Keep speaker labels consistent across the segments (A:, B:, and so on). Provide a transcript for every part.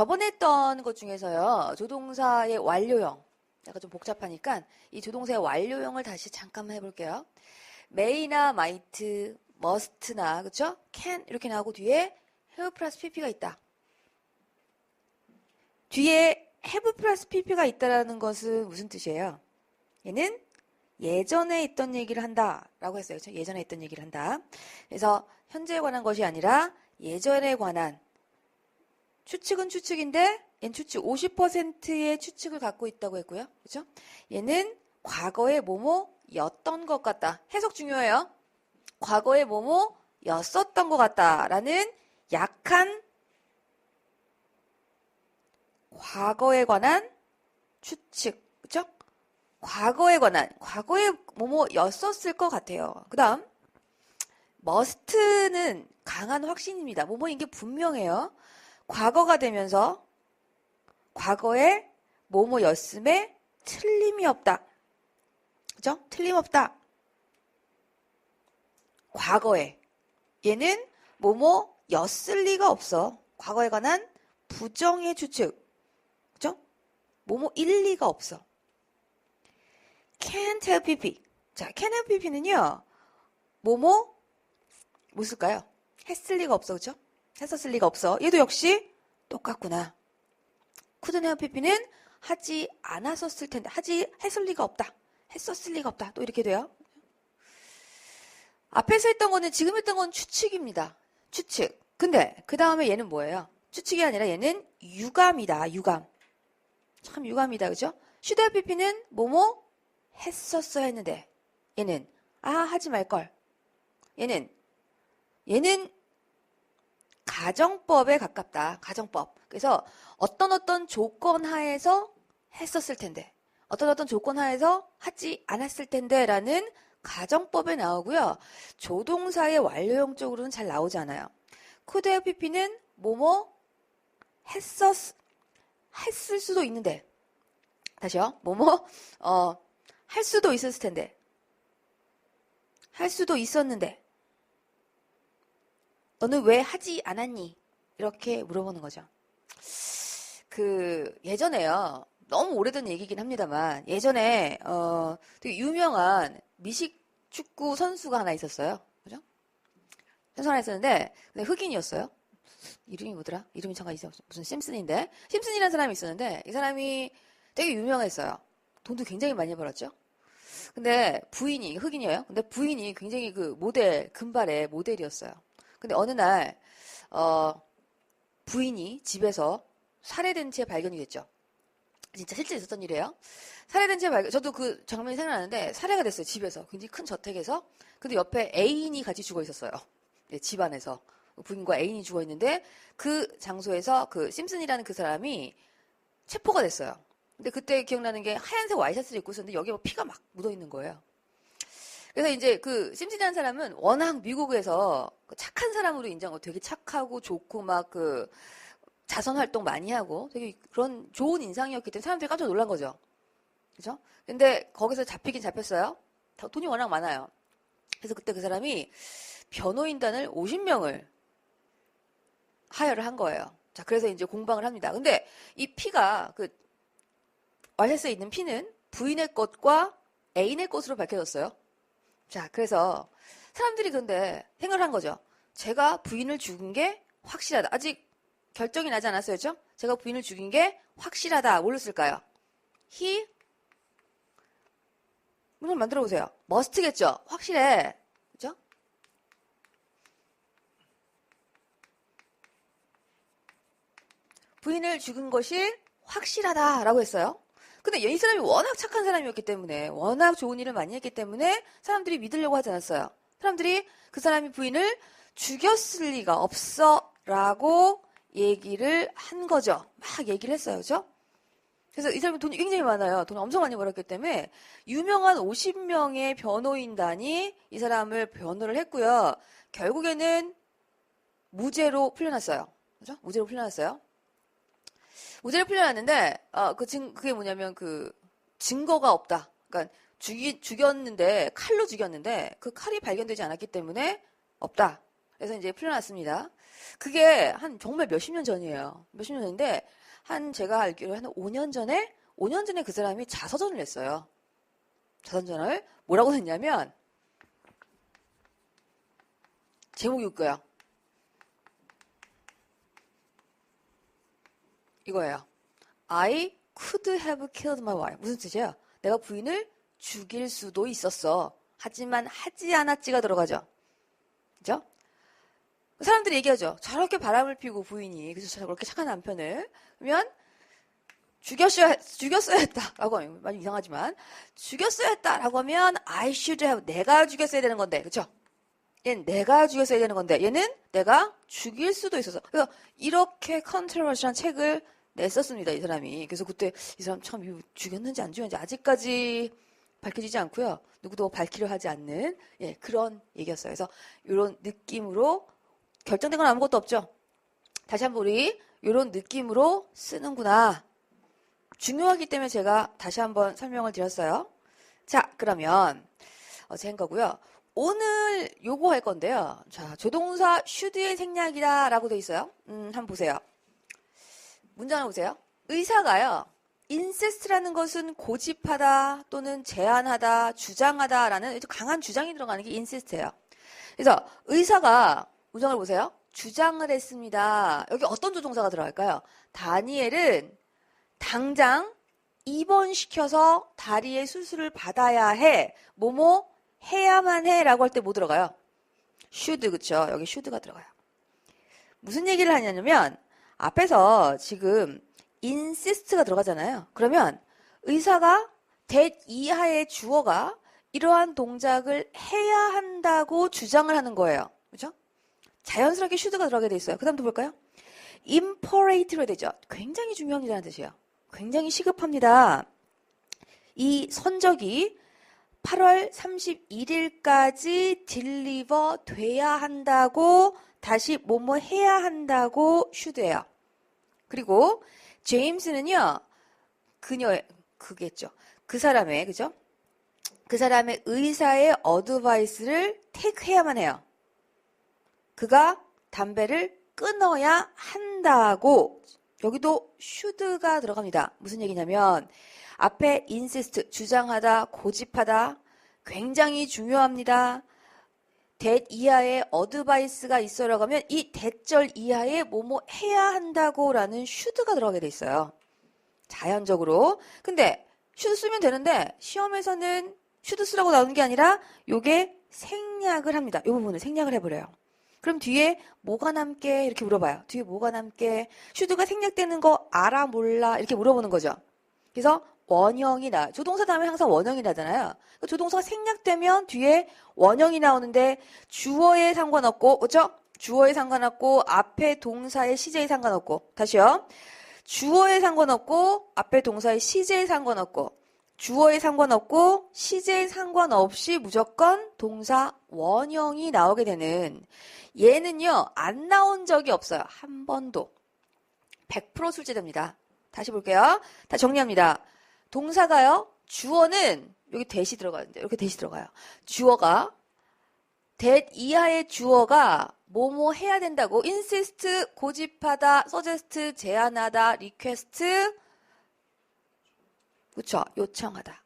A: 저번에 했던 것 중에서요. 조동사의 완료형. 약간 좀 복잡하니까 이 조동사의 완료형을 다시 잠깐만 해볼게요. may나 might, must나 그쵸? can 이렇게 나오고 뒤에 have 플러스 pp가 있다. 뒤에 have 플러스 pp가 있다라는 것은 무슨 뜻이에요? 얘는 예전에 있던 얘기를 한다 라고 했어요. 그렇죠? 예전에 있던 얘기를 한다. 그래서 현재에 관한 것이 아니라 예전에 관한 추측은 추측인데 얘는 추측 50%의 추측을 갖고 있다고 했고요. 그렇죠? 얘는 과거의 뭐뭐였던 것 같다. 해석 중요해요. 과거의 뭐뭐였었던 것 같다라는 약한 과거에 관한 추측. 그렇죠? 과거에 관한, 과거에 뭐뭐였었을 것 같아요. 그 다음, must는 강한 확신입니다. 뭐뭐인 게 분명해요. 과거가 되면서 과거에 뭐뭐였음에 틀림이 없다. 그죠? 틀림없다. 과거에. 얘는 뭐뭐였을 리가 없어. 과거에 관한 부정의 추측. 그죠? 뭐뭐일 리가 없어. can't have pp. 자, can't have pp는요. 뭐 쓸까요? 했을 리가 없어. 그쵸? 했었을 리가 없어. 얘도 역시 똑같구나. couldn't have pp는 하지 않았었을 텐데, 했을 리가 없다. 했었을 리가 없다. 또 이렇게 돼요. 앞에서 했던 거는, 지금 했던 건 추측입니다. 추측. 근데 그 다음에 얘는 뭐예요? 추측이 아니라 얘는 유감이다. 유감. 참 유감이다. 그죠? should have pp는 했었어야 했는데 얘는 하지 말걸. 얘는 가정법에 가깝다. 가정법. 그래서 어떤 조건 하에서 했었을 텐데 어떤 조건 하에서 하지 않았을 텐데 라는 가정법에 나오고요. 조동사의 완료형 쪽으로는 잘 나오지 않아요. could have pp는 했을 수도 있는데 다시요. 할 수도 있었을 텐데. 할 수도 있었는데. 너는 왜 하지 않았니? 이렇게 물어보는 거죠. 예전에요. 너무 오래된 얘기긴 합니다만, 예전에, 되게 유명한 미식 축구 선수가 하나 있었어요. 그죠? 선수 하나 있었는데, 근데 흑인이었어요. 이름이 뭐더라? 이름이 잠깐 있어. 무슨 심슨인데? 심슨이라는 사람이 있었는데, 이 사람이 되게 유명했어요. 돈도 굉장히 많이 벌었죠? 근데 부인이 흑인이에요. 근데 부인이 굉장히 금발의 모델이었어요. 근데 어느 날 부인이 집에서 살해된 채 발견이 됐죠. 진짜 실제 있었던 일이에요. 살해된 채 발견. 저도 그 장면이 생각나는데 살해가 됐어요. 집에서 굉장히 큰 저택에서. 근데 옆에 애인이 같이 죽어 있었어요. 네, 집 안에서 부인과 애인이 죽어 있는데 그 장소에서 그 심슨이라는 그 사람이 체포가 됐어요. 근데 그때 기억나는 게 하얀색 와이셔츠를 입고 있었는데 여기에 피가 막 묻어 있는 거예요. 그래서 이제 그 심슨이라는 사람은 워낙 미국에서 착한 사람으로 인정하고 되게 착하고 좋고 막 자선 활동 많이 하고 되게 그런 좋은 인상이었기 때문에 사람들이 깜짝 놀란 거죠. 그죠? 근데 거기서 잡히긴 잡혔어요. 돈이 워낙 많아요. 그래서 그때 그 사람이 변호인단을 50명을 하여를 한 거예요. 자, 그래서 이제 공방을 합니다. 근데 이 피가 와이셔츠에 있는 피는 부인의 것과 애인의 것으로 밝혀졌어요. 자, 그래서 사람들이 근데 생각을 한 거죠. 제가 부인을 죽인 게 확실하다. 아직 결정이 나지 않았어요. 그죠? 제가 부인을 죽인 게 확실하다. 뭘로 쓸까요? 물론 만들어 보세요. must겠죠? 확실해. 그죠? 부인을 죽인 것이 확실하다라고 했어요. 근데 이 사람이 워낙 착한 사람이었기 때문에 워낙 좋은 일을 많이 했기 때문에 사람들이 믿으려고 하지 않았어요. 사람들이 그 사람이 부인을 죽였을 리가 없어 라고 얘기를 한 거죠. 막 얘기를 했어요. 그죠? 그래서 이 사람이 돈이 굉장히 많아요. 돈을 엄청 많이 벌었기 때문에 유명한 50명의 변호인단이 이 사람을 변호를 했고요. 결국에는 무죄로 풀려났어요. 그죠? 무죄로 풀려났어요. 무죄를 풀려났는데, 그게 뭐냐면, 증거가 없다. 그러니까, 죽였는데, 칼로 죽였는데, 그 칼이 발견되지 않았기 때문에 없다. 그래서 이제 풀려났습니다. 그게 한 정말 몇십 년 전이에요. 몇십 년 전인데 제가 알기로 한 5년 전에 그 사람이 자서전을 냈어요. 자서전을 뭐라고 했냐면 제목이 웃겨요. 이거예요. I could have killed my wife. 무슨 뜻이에요? 내가 부인을 죽일 수도 있었어. 하지만 하지 않았지가 들어가죠. 그죠? 사람들이 얘기하죠. 저렇게 바람을 피고 부인이 그래서 저렇게 착한 남편을 그러면 죽였어야 했다라고 하면 많이 이상하지만 죽였어야 했다라고 하면 I should have 내가 죽였어야 되는 건데 그렇죠? 얘는 내가 죽였어야 되는 건데 얘는 내가 죽일 수도 있어서 그래서 이렇게 컨트로버시한 책을 냈었습니다. 이 사람이. 그래서 그때 이 사람 참 죽였는지 안 죽였는지 아직까지 밝혀지지 않고요. 누구도 밝히려 하지 않는 그런 얘기였어요. 그래서 이런 느낌으로 결정된 건 아무것도 없죠. 다시 한번 우리 이런 느낌으로 쓰는구나. 중요하기 때문에 제가 다시 한번 설명을 드렸어요. 자, 그러면 어제 한 거고요. 오늘 요거 할 건데요. 자, 조동사 should의 생략이다 라고 돼 있어요. 한번 보세요. 문제 하나 보세요. 의사가요. insist라는 것은 고집하다 또는 제안하다, 주장하다 라는 강한 주장이 들어가는 게 insist예요. 그래서 의사가 문장을 보세요. 주장을 했습니다. 여기 어떤 조동사가 들어갈까요? 다니엘은 당장 입원시켜서 다리의 수술을 받아야 해. 뭐뭐 해야만 해 라고 할 때 뭐 들어가요? should 그쵸? 여기 should가 들어가요. 무슨 얘기를 하냐면 앞에서 지금 insist가 들어가잖아요. 그러면 의사가 that 이하의 주어가 이러한 동작을 해야 한다고 주장을 하는 거예요. 그죠? 자연스럽게 should가 들어가게 돼 있어요. 그 다음 또 볼까요? imperate로 되죠. 굉장히 중요합니다라는 뜻이에요. 굉장히 시급합니다. 이 선적이 8월 31일까지 딜리버 돼야 한다고 다시 뭐뭐 해야 한다고 should예요. 그리고 제임스는요. 그겠죠. 그 사람의 그죠? 그 사람의 의사의 어드바이스를 택해야만 해요. 그가 담배를 끊어야 한다고 여기도 should가 들어갑니다. 무슨 얘기냐면 앞에 insist, 주장하다, 고집하다, 굉장히 중요합니다. that 이하의 어드바이스가 있어라고 하면 이 that절 이하에 뭐뭐 해야 한다고 라는 should가 들어가게 돼 있어요. 자연적으로. 근데 should 쓰면 되는데 시험에서는 should 쓰라고 나오는 게 아니라 요게 생략을 합니다. 이 부분을 생략을 해버려요. 그럼 뒤에 뭐가 남게 이렇게 물어봐요. 뒤에 뭐가 남게 should가 생략되는 거 알아 몰라 이렇게 물어보는 거죠. 그래서 원형이 조동사 다음에 항상 원형이 나잖아요. 조동사가 생략되면 뒤에 원형이 나오는데 주어에 상관없고 그렇죠? 주어에 상관없고 앞에 동사의 시제에 상관없고 다시요. 주어에 상관없고 앞에 동사의 시제에 상관없고 주어에 상관없고 시제에 상관없이 무조건 동사 원형이 나오게 되는 얘는요. 안 나온 적이 없어요. 한 번도. 100% 출제됩니다. 다시 볼게요. 다 정리합니다. 동사가요. 주어는 여기 that이 들어가는데 이렇게 that이 들어가요. 주어가 that 이하의 주어가 뭐뭐 해야 된다고 insist 고집하다, suggest 제안하다, request 그렇죠? 요청하다.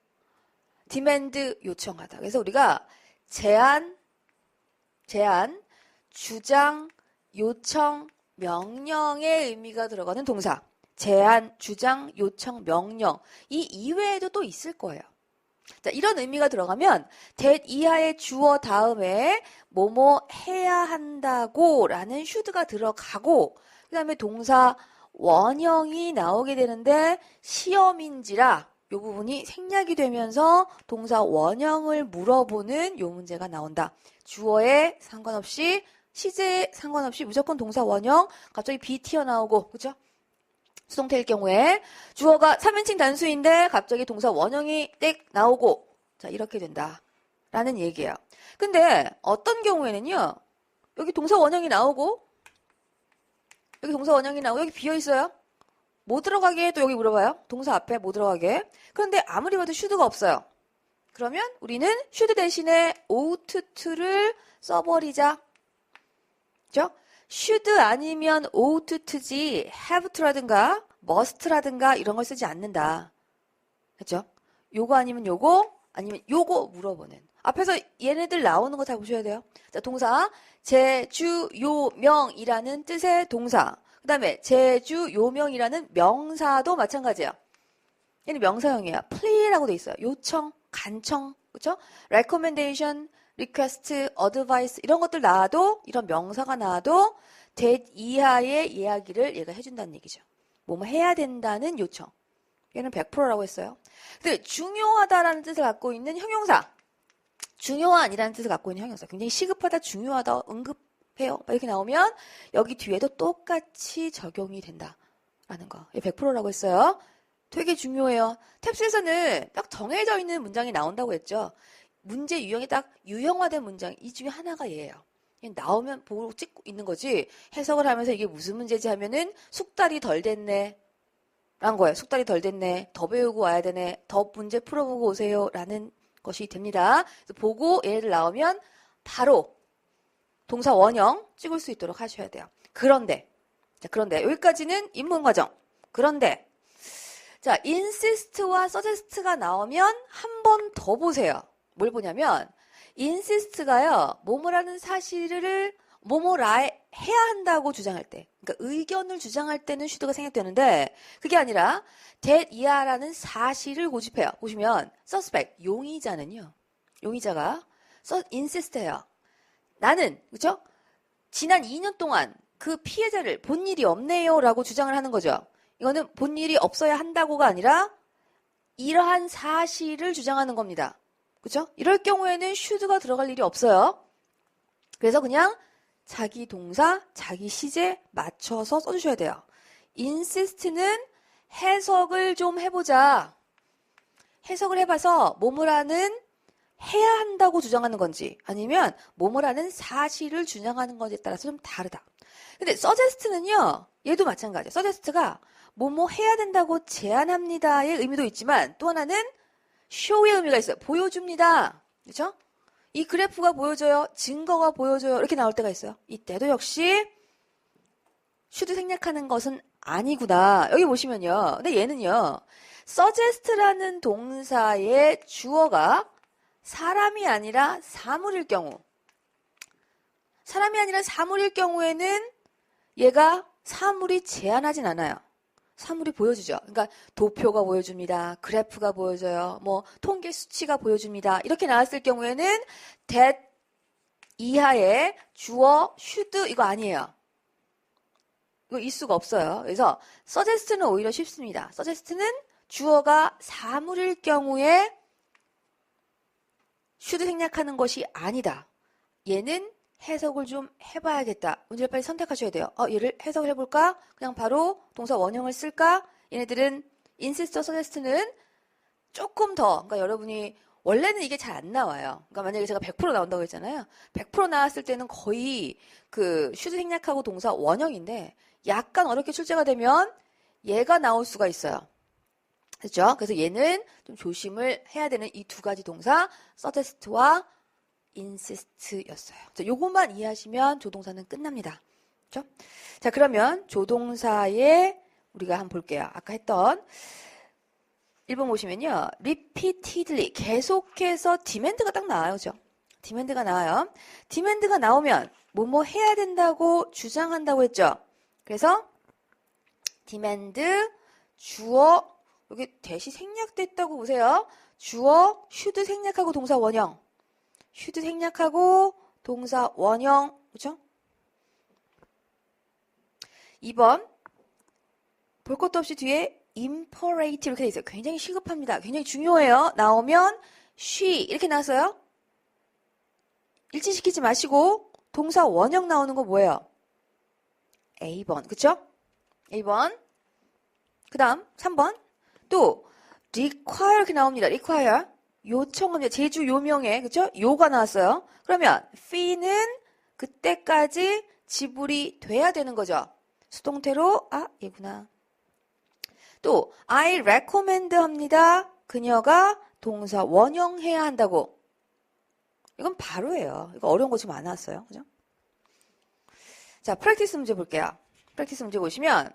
A: demand 요청하다. 그래서 우리가 제안, 주장, 요청, 명령의 의미가 들어가는 동사. 제안, 주장, 요청, 명령. 이 이외에도 또 있을 거예요. 자, 이런 의미가 들어가면 that 이하의 주어 다음에 뭐뭐 해야 한다고 라는 should가 들어가고 그 다음에 동사 원형이 나오게 되는데 시험인지라 이 부분이 생략이 되면서 동사 원형을 물어보는 이 문제가 나온다. 주어에 상관없이 시제에 상관없이 무조건 동사 원형 갑자기 be 튀어나오고 그죠? 수동태일 경우에 주어가 3인칭 단수인데 갑자기 동사 원형이 땡 나오고 자 이렇게 된다 라는 얘기예요. 근데 어떤 경우에는요. 여기 동사 원형이 나오고 여기 동사 원형이 나오고 여기 비어있어요. 뭐 들어가게 또 여기 물어봐요. 동사 앞에 뭐 들어가게. 그런데 아무리 봐도 should가 없어요. 그러면 우리는 should 대신에 ought to를 써버리자. 그죠? should 아니면 ought to지 have to라든가 must라든가 이런 걸 쓰지 않는다. 그죠? 요거 아니면 요거 아니면 요거 물어보는. 앞에서 얘네들 나오는 거 다 보셔야 돼요. 자, 동사 제주요명이라는 뜻의 동사. 그 다음에 제주요명이라는 명사도 마찬가지예요. 얘는 명사형이에요. ple라고 돼 있어요. 요청, 간청, 그렇죠? recommendation, request, advice 이런 것들 나와도 이런 명사가 나와도 that 이하의 이야기를 얘가 해준다는 얘기죠. 뭐뭐 해야 된다는 요청. 얘는 100%라고 했어요. 근데 중요하다라는 뜻을 갖고 있는 형용사. 중요한이라는 뜻을 갖고 있는 형용사. 굉장히 시급하다, 중요하다, 응급해요. 이렇게 나오면 여기 뒤에도 똑같이 적용이 된다라는 거. 얘 100%라고 했어요. 되게 중요해요. 탭스에서는 딱 정해져 있는 문장이 나온다고 했죠. 문제 유형이 딱 유형화된 문장. 이 중에 하나가 얘예요. 나오면 보고 찍고 있는 거지. 해석을 하면서 이게 무슨 문제지 하면은 숙달이 덜 됐네. 라는 거예요. 숙달이 덜 됐네. 더 배우고 와야 되네. 더 문제 풀어보고 오세요. 라는 것이 됩니다. 그래서 보고 얘네들 나오면 바로 동사 원형 찍을 수 있도록 하셔야 돼요. 그런데 여기까지는 입문 과정. 그런데 자, insist와 suggest가 나오면 한 번 더 보세요. 뭘 보냐면 insist가요. 뭐뭐라는 사실을 뭐뭐라 해야 한다고 주장할 때, 그러니까 의견을 주장할 때는 should가 생략되는데 그게 아니라 that 이하라는 사실을 고집해요. 보시면 suspect, 용의자는요. 용의자가 insist해요. 나는 그렇죠? 지난 2년 동안 그 피해자를 본 일이 없네요 라고 주장을 하는 거죠. 이거는 본 일이 없어야 한다고가 아니라 이러한 사실을 주장하는 겁니다. 그렇죠? 이럴 경우에는 should가 들어갈 일이 없어요. 그래서 그냥 자기 동사, 자기 시제 맞춰서 써주셔야 돼요. insist는 해석을 좀 해보자. 해석을 해봐서 뭐뭐라는 해야 한다고 주장하는 건지 아니면 뭐뭐라는 사실을 주장하는 건지에 따라서 좀 다르다. 근데 suggest는요. 얘도 마찬가지예요. suggest가 뭐뭐 해야 된다고 제안합니다의 의미도 있지만 또 하나는 show의 의미가 있어요. 보여줍니다. 그렇죠? 이 그래프가 보여줘요. 증거가 보여줘요. 이렇게 나올 때가 있어요. 이때도 역시 should 생략하는 것은 아니구나. 여기 보시면요. 근데 얘는요. suggest라는 동사의 주어가 사람이 아니라 사물일 경우. 사람이 아니라 사물일 경우에는 얘가 사물이 제한하진 않아요. 사물이 보여주죠. 그러니까 도표가 보여줍니다. 그래프가 보여줘요. 뭐 통계 수치가 보여줍니다. 이렇게 나왔을 경우에는 that 이하의 주어 should 이거 아니에요. 이거 있을 수가 없어요. 그래서 suggest는 오히려 쉽습니다. suggest는 주어가 사물일 경우에 should 생략하는 것이 아니다. 얘는 해석을 좀 해봐야겠다. 문제를 빨리 선택하셔야 돼요. 얘를 해석을 해볼까? 그냥 바로 동사 원형을 쓸까? 얘네들은 insist, suggest는 조금 더, 그러니까 여러분이 원래는 이게 잘 안 나와요. 그러니까 만약에 제가 100% 나온다고 했잖아요. 100% 나왔을 때는 거의 그 should 생략하고 동사 원형인데 약간 어렵게 출제가 되면 얘가 나올 수가 있어요. 그렇죠? 그래서 얘는 좀 조심을 해야 되는 이 두 가지 동사 suggest와 insist였어요. 요것만 이해하시면 조동사는 끝납니다. 그렇죠? 자, 그러면 조동사에 우리가 한번 볼게요. 아까 했던 1번 보시면요. repeatedly 계속해서 demand가 딱 나와요. 그죠? demand가 나와요. demand가 나오면 뭐뭐 해야 된다고 주장한다고 했죠. 그래서 demand 주어 여기 대시 생략됐다고 보세요. 주어 should 생략하고 동사 원형. should 생략하고 동사 원형. 그렇죠? 2번 볼 것도 없이 뒤에 imperative 이렇게 돼 있어요. 굉장히 시급합니다. 굉장히 중요해요. 나오면 she 이렇게 나왔어요. 일치시키지 마시고 동사 원형 나오는 거 뭐예요? A번. 그쵸? A번. 그 다음 3번. 또 require 이렇게 나옵니다. require. 요청합니다. 제주 요명에. 그쵸? 요가 나왔어요. 그러면 fee는 그때까지 지불이 돼야 되는 거죠. 수동태로 얘구나. 또 I recommend 합니다. 그녀가 동사 원형 해야 한다고. 이건 바로예요. 이거 어려운 거 지금 안 나왔어요. 그죠? 자, 프랙티스 문제 볼게요. 프랙티스 문제 보시면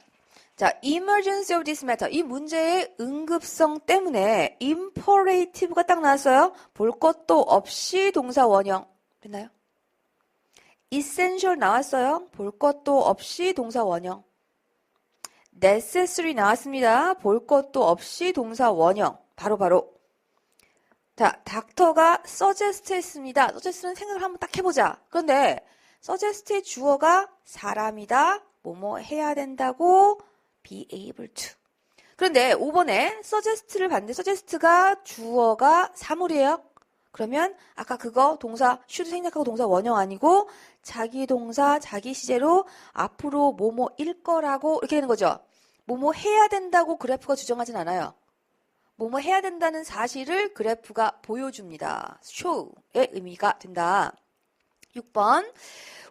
A: 자, emergency of this matter. 이 문제의 응급성 때문에 imperative가 딱 나왔어요. 볼 것도 없이 동사 원형. 됐나요? essential 나왔어요. 볼 것도 없이 동사 원형. necessary 나왔습니다. 볼 것도 없이 동사 원형. 바로. 자, 닥터가 suggest 했습니다. suggest는 생각을 한번 딱 해보자. 그런데 suggest의 주어가 사람이다. 뭐뭐 해야 된다고 be able to. 그런데 5번에 suggest를 봤는데 suggest가 주어가 사물이에요. 그러면 아까 그거 동사 should 생략하고 동사 원형 아니고 자기 동사 자기 시제로 앞으로 뭐뭐일 거라고 이렇게 되는 거죠. 뭐뭐 해야 된다고 그래프가 주장하진 않아요. 뭐뭐 해야 된다는 사실을 그래프가 보여줍니다. show의 의미가 된다. 6번.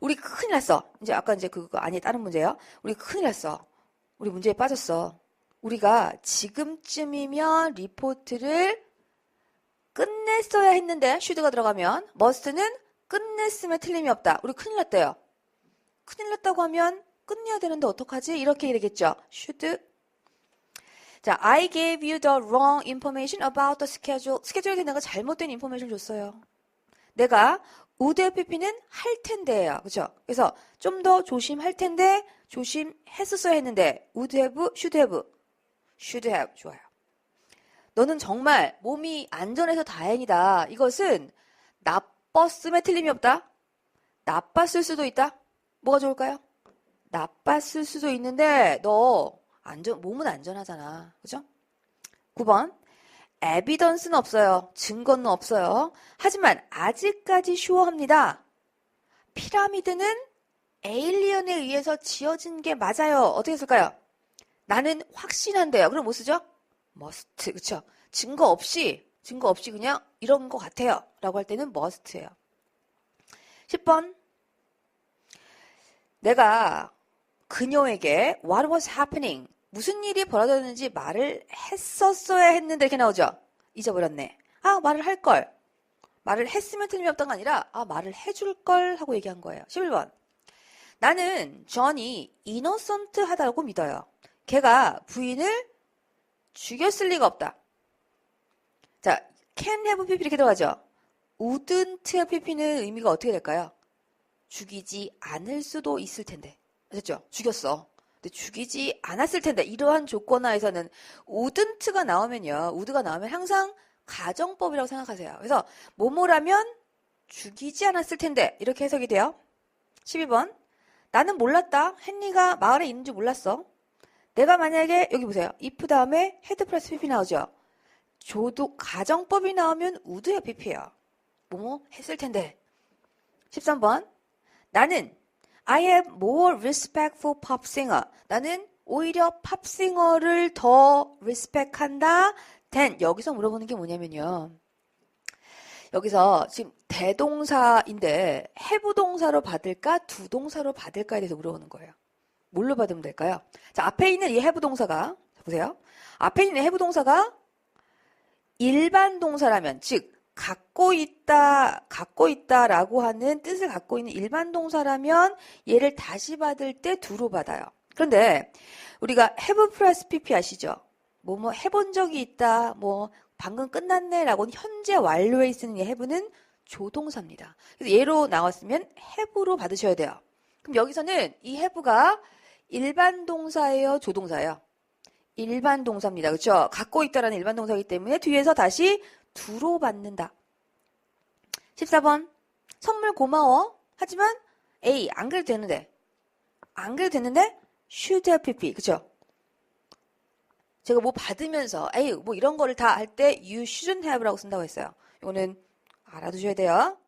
A: 우리 큰일 났어. 이제 아까 이제 그거 아니 다른 문제예요. 우리 큰일 났어. 우리 문제에 빠졌어. 우리가 지금쯤이면 리포트를 끝냈어야 했는데 should가 들어가면 must는 끝냈으면 틀림이 없다. 우리 큰일 났대요. 큰일 났다고 하면 끝내야 되는데 어떡하지? 이렇게 되겠죠. should. 자, I gave you the wrong information about the schedule. 스케줄에 대한 내가 잘못된 인포메이션을 줬어요. 내가 would have pp는 할 텐데예요. 그렇죠? 그래서 좀 더 조심할 텐데 조심했었어야 했는데 would have, should have 좋아요. 너는 정말 몸이 안전해서 다행이다. 이것은 나빴음에 틀림이 없다. 나빴을 수도 있다. 뭐가 좋을까요? 나빴을 수도 있는데 너 몸은 안전하잖아. 그죠? 9번. 에비던스는 없어요. 증거는 없어요. 하지만 아직까지 슈어합니다. 피라미드는 에일리언에 의해서 지어진 게 맞아요. 어떻게 쓸까요? 나는 확신한대요. 그럼 뭐 쓰죠? must. 그쵸? 증거 없이 그냥 이런 것 같아요. 라고 할 때는 must예요. 10번. 내가 그녀에게 what was happening? 무슨 일이 벌어졌는지 말을 했었어야 했는데 이렇게 나오죠? 잊어버렸네. 아, 말을 할 걸. 말을 했으면 틀림이 없던 게 아니라 말을 해줄 걸 하고 얘기한 거예요. 11번. 나는 존이 이노선트하다고 믿어요. 걔가 부인을 죽였을 리가 없다. 자, can have pp 이렇게 들어가죠. wouldn't have pp는 의미가 어떻게 될까요? 죽이지 않을 수도 있을 텐데. 아셨죠? 죽였어. 근데 죽이지 않았을 텐데 이러한 조건하에서는 wouldn't가 나오면요. would가 나오면 항상 가정법이라고 생각하세요. 그래서 뭐뭐라면 죽이지 않았을 텐데 이렇게 해석이 돼요. 12번. 나는 몰랐다. 헨리가 마을에 있는지 몰랐어. 내가 만약에 여기 보세요. if 다음에 had 플러스 pp 나오죠. 가정법이 나오면 would의 pp예요. 뭐뭐 했을 텐데. 13번. 나는 I have more respect for pop singer. 나는 오히려 팝싱어를 더 respect한다. than 여기서 물어보는 게 뭐냐면요. 여기서 지금 대동사인데 have 동사로 받을까 두 동사로 받을까에 대해서 물어보는 거예요. 뭘로 받으면 될까요? 자, 앞에 있는 이 have 동사가 보세요. 앞에 있는 have 동사가 일반 동사라면 즉 갖고 있다라고 하는 뜻을 갖고 있는 일반 동사라면 얘를 다시 받을 때 두로 받아요. 그런데 우리가 have 플러스 pp 아시죠? 뭐 해본 적이 있다, 뭐 방금 끝났네라고는 현재 완료에 쓰는 이 have는 조동사입니다. 그래서 얘로 나왔으면 have로 받으셔야 돼요. 그럼 여기서는 이 have가 일반 동사예요, 조동사예요? 일반 동사입니다. 그렇죠? 갖고 있다라는 일반 동사이기 때문에 뒤에서 다시 두로 받는다. 14번. 선물 고마워. 하지만 A 안 그래도 되는데 should have pp. 그쵸? 제가 뭐 받으면서 에이 뭐 이런 거를 다 할 때 you shouldn't have라고 쓴다고 했어요. 이거는 알아두셔야 돼요.